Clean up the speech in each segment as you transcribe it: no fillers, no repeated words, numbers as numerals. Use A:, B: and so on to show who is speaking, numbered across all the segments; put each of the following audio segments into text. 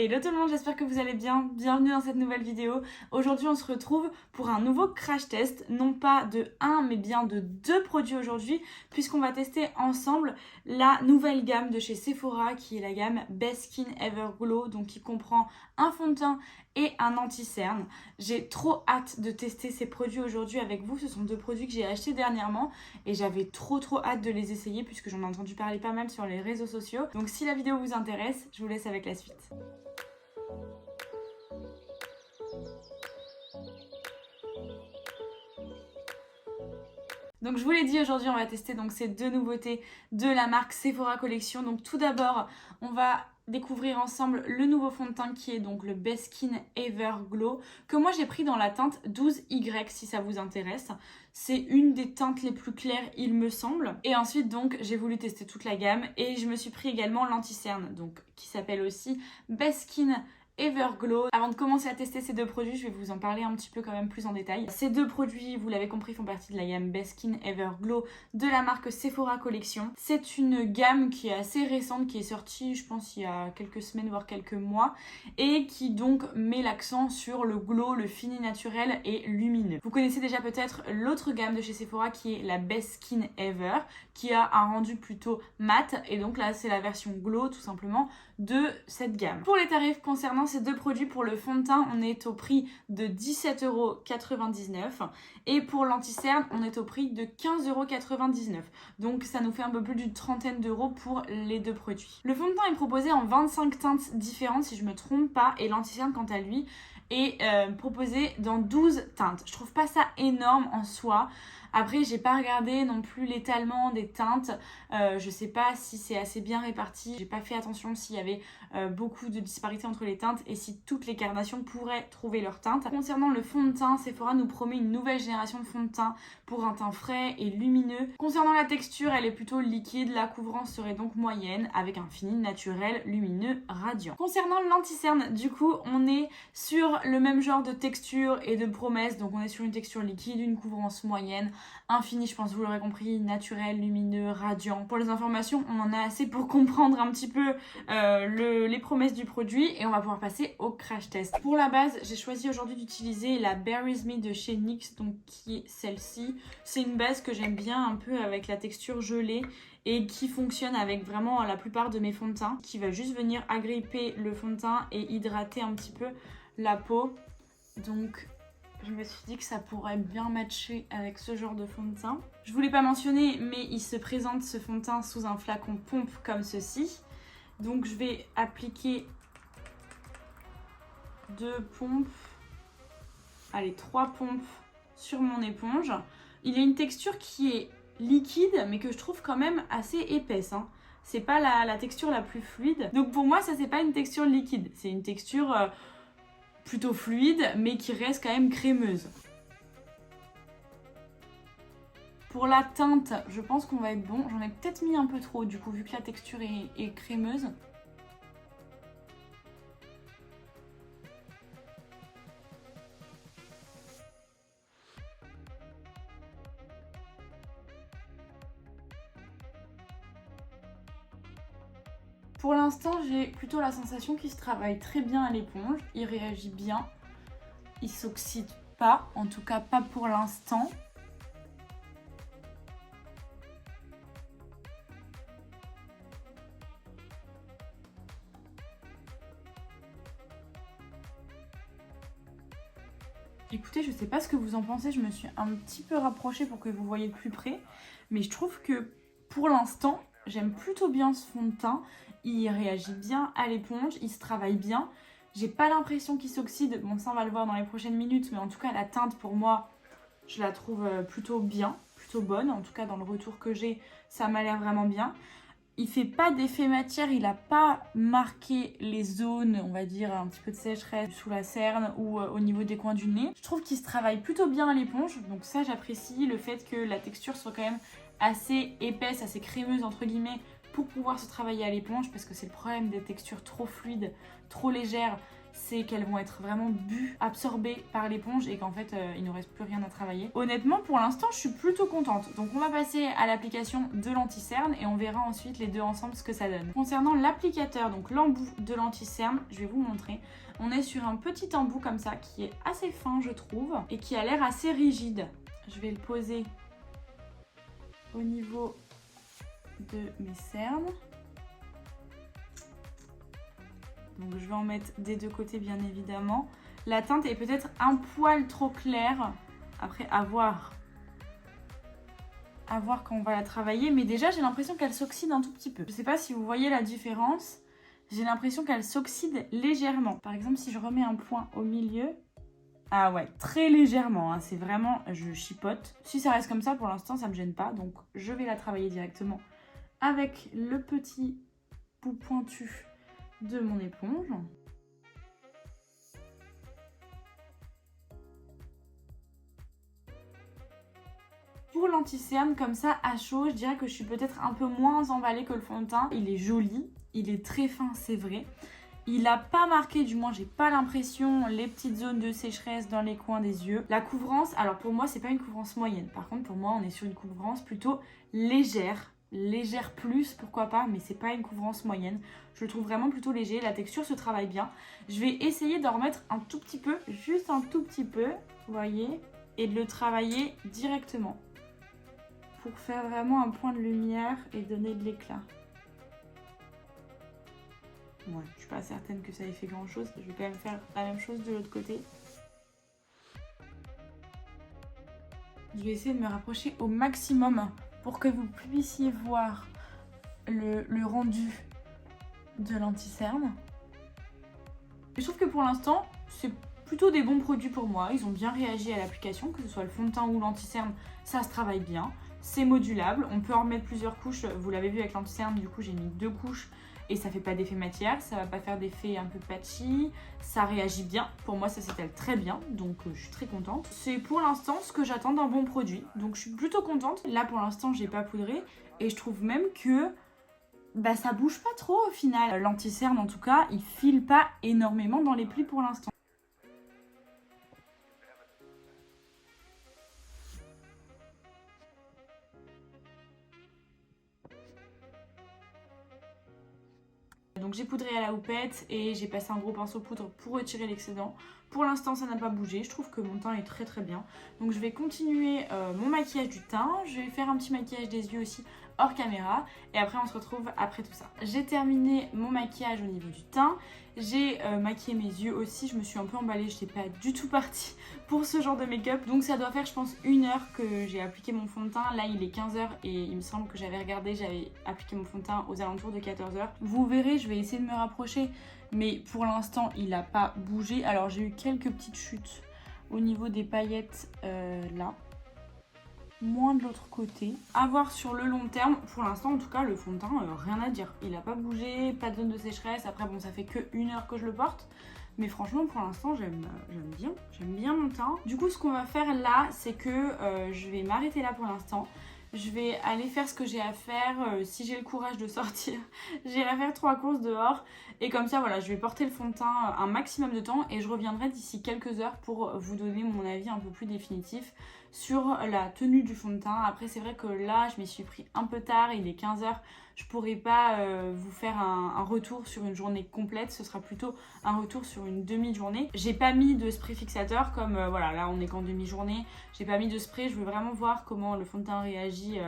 A: Hello tout le monde, j'espère que vous allez bien. Bienvenue dans cette nouvelle vidéo. Aujourd'hui on se retrouve pour un nouveau crash test, non pas de un mais bien de deux produits aujourd'hui, puisqu'on va tester ensemble la nouvelle gamme de chez Sephora qui est la gamme Best Skin Ever Glow, donc qui comprend un fond de teint et un anti-cerne. J'ai trop hâte de tester ces produits aujourd'hui avec vous. Ce sont deux produits que j'ai achetés dernièrement et j'avais trop hâte de les essayer puisque j'en ai entendu parler pas mal sur les réseaux sociaux. Donc si la vidéo vous intéresse, je vous laisse avec la suite. Donc je vous l'ai dit, aujourd'hui on va tester donc ces deux nouveautés de la marque Sephora Collection. Donc tout d'abord, on va découvrir ensemble le nouveau fond de teint qui est donc le Best Skin Ever Glow, que moi j'ai pris dans la teinte 12Y si ça vous intéresse. C'est une des teintes les plus claires il me semble. Et ensuite donc j'ai voulu tester toute la gamme et je me suis pris également l'anti-cerne, donc qui s'appelle aussi Best Skin Everglow. Avant de commencer à tester ces deux produits, je vais vous en parler un petit peu quand même plus en détail. Ces deux produits, vous l'avez compris, font partie de la gamme Best Skin Everglow de la marque Sephora Collection. C'est une gamme qui est assez récente, qui est sortie je pense il y a quelques semaines voire quelques mois et qui donc met l'accent sur le glow, le fini naturel et lumineux. Vous connaissez déjà peut-être l'autre gamme de chez Sephora qui est la Best Skin Ever, qui a un rendu plutôt mat et donc là c'est la version glow tout simplement de cette gamme. Pour les tarifs concernant ces deux produits, pour le fond de teint on est au prix de 17,99€ et pour l'anti-cerne on est au prix de 15,99€, donc ça nous fait un peu plus d'une trentaine d'euros pour les deux produits. Le fond de teint est proposé en 25 teintes différentes si je me trompe pas, et l'anti-cerne quant à lui est proposé dans 12 teintes. Je trouve pas ça énorme en soi. Après, j'ai pas regardé non plus l'étalement des teintes. Je sais pas si c'est assez bien réparti. J'ai pas fait attention s'il y avait beaucoup de disparités entre les teintes et si toutes les carnations pourraient trouver leur teinte. Concernant le fond de teint, Sephora nous promet une nouvelle génération de fond de teint pour un teint frais et lumineux. Concernant la texture, elle est plutôt liquide. La couvrance serait donc moyenne avec un fini naturel, lumineux, radiant. Concernant l'anti-cerne, du coup, on est sur le même genre de texture et de promesse. Donc on est sur une texture liquide, une couvrance moyenne, un fini, je pense vous l'aurez compris, naturel, lumineux, radiant. Pour les informations, on en a assez pour comprendre un petit peu les promesses du produit et on va pouvoir passer au crash test. Pour la base, j'ai choisi aujourd'hui d'utiliser la Berries Me de chez NYX, donc qui est celle-ci. C'est une base que j'aime bien un peu avec la texture gelée et qui fonctionne avec vraiment la plupart de mes fonds de teint, qui va juste venir agripper le fond de teint et hydrater un petit peu la peau. Donc je me suis dit que ça pourrait bien matcher avec ce genre de fond de teint. Je voulais pas mentionner, mais il se présente ce fond de teint sous un flacon pompe comme ceci. Donc je vais appliquer 2 pompes, allez 3 pompes sur mon éponge. Il a une texture qui est liquide mais que je trouve quand même assez épaisse, hein. C'est pas la texture la plus fluide. Donc pour moi ça c'est pas une texture liquide, c'est une texture plutôt fluide mais qui reste quand même crémeuse. Pour la teinte, je pense qu'on va être bon. J'en ai peut-être mis un peu trop du coup vu que la texture est crémeuse. Pour l'instant, j'ai plutôt la sensation qu'il se travaille très bien à l'éponge. Il réagit bien. Il s'oxyde pas, en tout cas pas pour l'instant. Écoutez, je sais pas ce que vous en pensez, je me suis un petit peu rapprochée pour que vous voyez de plus près. Mais je trouve que pour l'instant, j'aime plutôt bien ce fond de teint. Il réagit bien à l'éponge, il se travaille bien. J'ai pas l'impression qu'il s'oxyde, bon ça on va le voir dans les prochaines minutes, mais en tout cas la teinte pour moi, je la trouve plutôt bien, plutôt bonne. En tout cas dans le retour que j'ai, ça m'a l'air vraiment bien. Il fait pas d'effet matière, il a pas marqué les zones, on va dire un petit peu de sécheresse sous la cerne ou au niveau des coins du nez. Je trouve qu'il se travaille plutôt bien à l'éponge, donc ça j'apprécie. Le fait que la texture soit quand même assez épaisse, assez crémeuse entre guillemets, pour pouvoir se travailler à l'éponge, parce que c'est le problème des textures trop fluides, trop légères, c'est qu'elles vont être vraiment absorbées par l'éponge et qu'en fait il ne reste plus rien à travailler. Honnêtement pour l'instant je suis plutôt contente. Donc on va passer à l'application de l'anti-cerne et on verra ensuite les deux ensemble ce que ça donne. Concernant l'applicateur, donc l'embout de l'anti-cerne, je vais vous montrer. On est sur un petit embout comme ça qui est assez fin je trouve et qui a l'air assez rigide. Je vais le poser au niveau de mes cernes. Donc je vais en mettre des deux côtés bien évidemment. La teinte est peut-être un poil trop claire. Après à voir quand on va la travailler. Mais déjà j'ai l'impression qu'elle s'oxyde un tout petit peu. Je ne sais pas si vous voyez la différence. J'ai l'impression qu'elle s'oxyde légèrement. Par exemple si je remets un point au milieu. Ah ouais, très légèrement. Hein. C'est vraiment, je chipote. Si ça reste comme ça pour l'instant ça ne me gêne pas. Donc je vais la travailler directement avec le petit bout pointu de mon éponge. Pour l'anti-cerne comme ça à chaud, je dirais que je suis peut-être un peu moins emballée que le fond de teint. Il est joli, il est très fin c'est vrai. Il n'a pas marqué, du moins j'ai pas l'impression, les petites zones de sécheresse dans les coins des yeux. La couvrance, alors pour moi c'est pas une couvrance moyenne. Par contre pour moi on est sur une couvrance plutôt légère. Légère plus, pourquoi pas, mais c'est pas une couvrance moyenne. Je le trouve vraiment plutôt léger, la texture se travaille bien. Je vais essayer d'en remettre un tout petit peu, juste un tout petit peu, vous voyez, et de le travailler directement pour faire vraiment un point de lumière et donner de l'éclat. Ouais, je suis pas certaine que ça ait fait grand chose, je vais quand même faire la même chose de l'autre côté. Je vais essayer de me rapprocher au maximum pour que vous puissiez voir le rendu de l'anti-cerne. Je trouve que pour l'instant, c'est plutôt des bons produits pour moi. Ils ont bien réagi à l'application, que ce soit le fond de teint ou l'anti-cerne, ça se travaille bien. C'est modulable, on peut en remettre plusieurs couches. Vous l'avez vu avec l'anti-cerne, du coup j'ai mis 2 couches et ça fait pas d'effet matière, ça va pas faire d'effet un peu patchy, ça réagit bien. Pour moi ça s'étale très bien, donc je suis très contente. C'est pour l'instant ce que j'attends d'un bon produit, donc je suis plutôt contente. Là pour l'instant j'ai pas poudré et je trouve même que ça bouge pas trop au final. L'anti-cerne en tout cas, il file pas énormément dans les plis pour l'instant. Donc j'ai poudré à la houppette et j'ai passé un gros pinceau poudre pour retirer l'excédent. Pour l'instant ça n'a pas bougé, je trouve que mon teint est très très bien. Donc je vais continuer mon maquillage du teint, je vais faire un petit maquillage des yeux aussi hors caméra et après on se retrouve après tout ça. J'ai terminé mon maquillage au niveau du teint, j'ai maquillé mes yeux aussi, je me suis un peu emballée, je n'étais pas du tout partie pour ce genre de make-up. Donc ça doit faire je pense 1 heure que j'ai appliqué mon fond de teint, là il est 15h et il me semble que j'avais regardé, j'avais appliqué mon fond de teint aux alentours de 14h. Vous verrez, je vais essayer de me rapprocher mais pour l'instant il n'a pas bougé. Alors j'ai eu quelques petites chutes au niveau des paillettes là. Moins de l'autre côté. À voir sur le long terme. Pour l'instant, en tout cas, le fond de teint, rien à dire. Il n'a pas bougé, pas de zone de sécheresse. Après, bon, ça fait que 1 heure que je le porte. Mais franchement, pour l'instant, j'aime bien. J'aime bien mon teint. Du coup, ce qu'on va faire là, c'est que je vais m'arrêter là pour l'instant. Je vais aller faire ce que j'ai à faire. Si j'ai le courage de sortir, j'irai faire 3 courses dehors. Et comme ça, voilà, je vais porter le fond de teint un maximum de temps. Et je reviendrai d'ici quelques heures pour vous donner mon avis un peu plus définitif sur la tenue du fond de teint. Après c'est vrai que là je m'y suis pris un peu tard, il est 15h, je pourrais pas vous faire un retour sur une journée complète, ce sera plutôt un retour sur une demi-journée. J'ai pas mis de spray fixateur comme voilà, là on est qu'en demi-journée, j'ai pas mis de spray, je veux vraiment voir comment le fond de teint réagit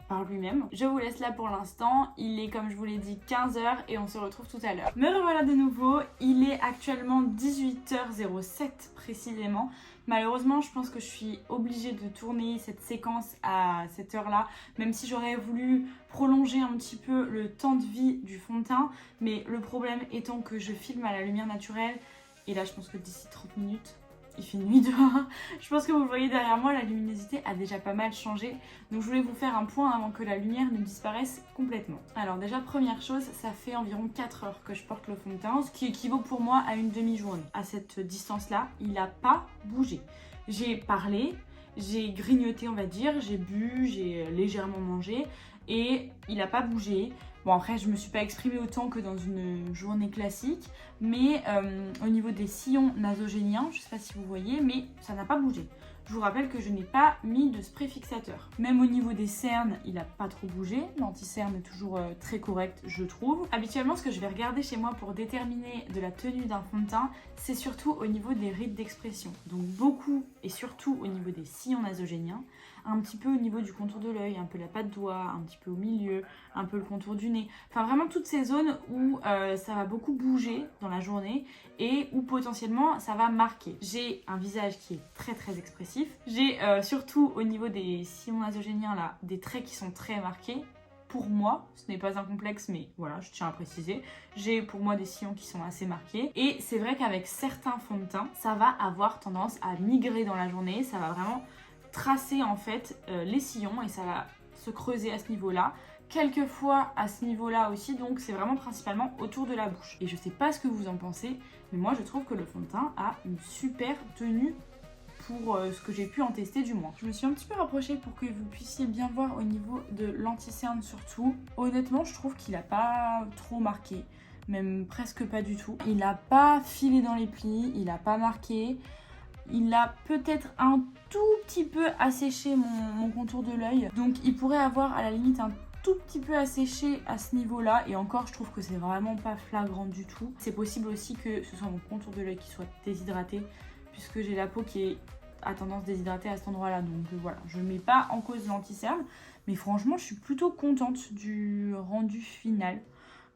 A: par lui-même. Je vous laisse là pour l'instant, il est comme je vous l'ai dit 15h et on se retrouve tout à l'heure. Me revoilà de nouveau, il est actuellement 18h07 précisément. Malheureusement, je pense que je suis obligée de tourner cette séquence à cette heure-là, même si j'aurais voulu prolonger un petit peu le temps de vie du fond de teint. Mais le problème étant que je filme à la lumière naturelle, et là je pense que d'ici 30 minutes, il fait nuit dehors. Je pense que vous le voyez derrière moi, la luminosité a déjà pas mal changé. Donc je voulais vous faire un point avant que la lumière ne disparaisse complètement. Alors déjà, première chose, ça fait environ 4 heures que je porte le fond de teint, ce qui équivaut pour moi à une demi-journée. À cette distance-là, il n'a pas bougé. J'ai parlé, j'ai grignoté on va dire, j'ai bu, j'ai légèrement mangé et il n'a pas bougé. Bon après je me suis pas exprimée autant que dans une journée classique, mais au niveau des sillons nasogéniens, je sais pas si vous voyez, mais ça n'a pas bougé. Je vous rappelle que je n'ai pas mis de spray fixateur. Même au niveau des cernes, il n'a pas trop bougé. L'anti-cerne est toujours très correct, je trouve. Habituellement, ce que je vais regarder chez moi pour déterminer de la tenue d'un fond de teint, c'est surtout au niveau des rides d'expression. Donc beaucoup et surtout au niveau des sillons nasogéniens, un petit peu au niveau du contour de l'œil, un peu la patte doigt, un petit peu au milieu, un peu le contour du nez. Enfin vraiment toutes ces zones où ça va beaucoup bouger dans la journée et où potentiellement ça va marquer. J'ai un visage qui est très très expressif. J'ai surtout au niveau des sillons nasogéniens là, des traits qui sont très marqués. Pour moi, ce n'est pas un complexe, mais voilà, je tiens à préciser. J'ai pour moi des sillons qui sont assez marqués. Et c'est vrai qu'avec certains fonds de teint, ça va avoir tendance à migrer dans la journée. Ça va vraiment tracer en fait les sillons et ça va se creuser à ce niveau-là. Quelquefois à ce niveau-là aussi, donc c'est vraiment principalement autour de la bouche. Et je sais pas ce que vous en pensez, mais moi je trouve que le fond de teint a une super tenue pour ce que j'ai pu en tester du moins. Je me suis un petit peu rapprochée pour que vous puissiez bien voir au niveau de l'anti-cerne surtout. Honnêtement, je trouve qu'il n'a pas trop marqué, même presque pas du tout. Il n'a pas filé dans les plis, il n'a pas marqué. Il a peut-être un tout petit peu asséché mon contour de l'œil. Donc il pourrait avoir à la limite un tout petit peu asséché à ce niveau-là. Et encore, je trouve que c'est vraiment pas flagrant du tout. C'est possible aussi que ce soit mon contour de l'œil qui soit déshydraté, puisque j'ai la peau qui a tendance déshydratée à cet endroit-là. Donc voilà, je ne mets pas en cause l'anti-cerne. Mais franchement, je suis plutôt contente du rendu final.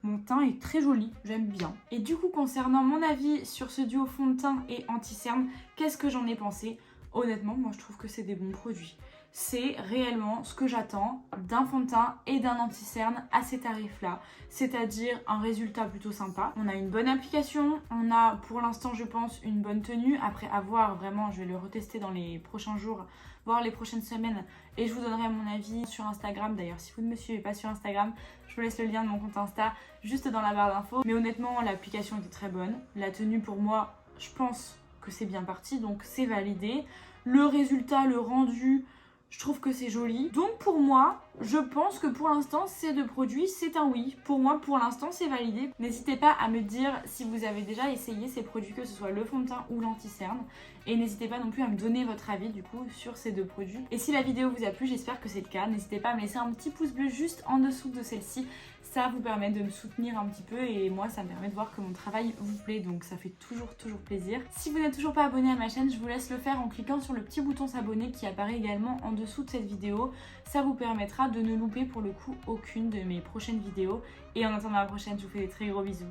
A: Mon teint est très joli, j'aime bien. Et du coup, concernant mon avis sur ce duo fond de teint et anti-cerne, qu'est-ce que j'en ai pensé? Honnêtement, moi je trouve que c'est des bons produits. C'est réellement ce que j'attends d'un fond de teint et d'un anti-cerne à ces tarifs-là. C'est-à-dire un résultat plutôt sympa. On a une bonne application, on a pour l'instant je pense une bonne tenue. Après à voir, vraiment je vais le retester dans les prochains jours, voire les prochaines semaines. Et je vous donnerai mon avis sur Instagram. D'ailleurs si vous ne me suivez pas sur Instagram, je vous laisse le lien de mon compte Insta juste dans la barre d'infos. Mais honnêtement l'application était très bonne. La tenue pour moi, je pense que c'est bien parti, donc c'est validé. Le résultat, le rendu, je trouve que c'est joli. Donc pour moi, je pense que pour l'instant, ces deux produits, c'est un oui. Pour moi, pour l'instant, c'est validé. N'hésitez pas à me dire si vous avez déjà essayé ces produits, que ce soit le fond de teint ou l'anti-cerne. Et n'hésitez pas non plus à me donner votre avis du coup sur ces deux produits. Et si la vidéo vous a plu, j'espère que c'est le cas. N'hésitez pas à me laisser un petit pouce bleu juste en dessous de celle-ci. Ça vous permet de me soutenir un petit peu et moi ça me permet de voir que mon travail vous plaît, donc ça fait toujours plaisir. Si vous n'êtes toujours pas abonné à ma chaîne, je vous laisse le faire en cliquant sur le petit bouton s'abonner qui apparaît également en dessous de cette vidéo. Ça vous permettra de ne louper pour le coup aucune de mes prochaines vidéos. Et en attendant la prochaine, je vous fais des très gros bisous.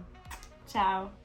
A: Ciao!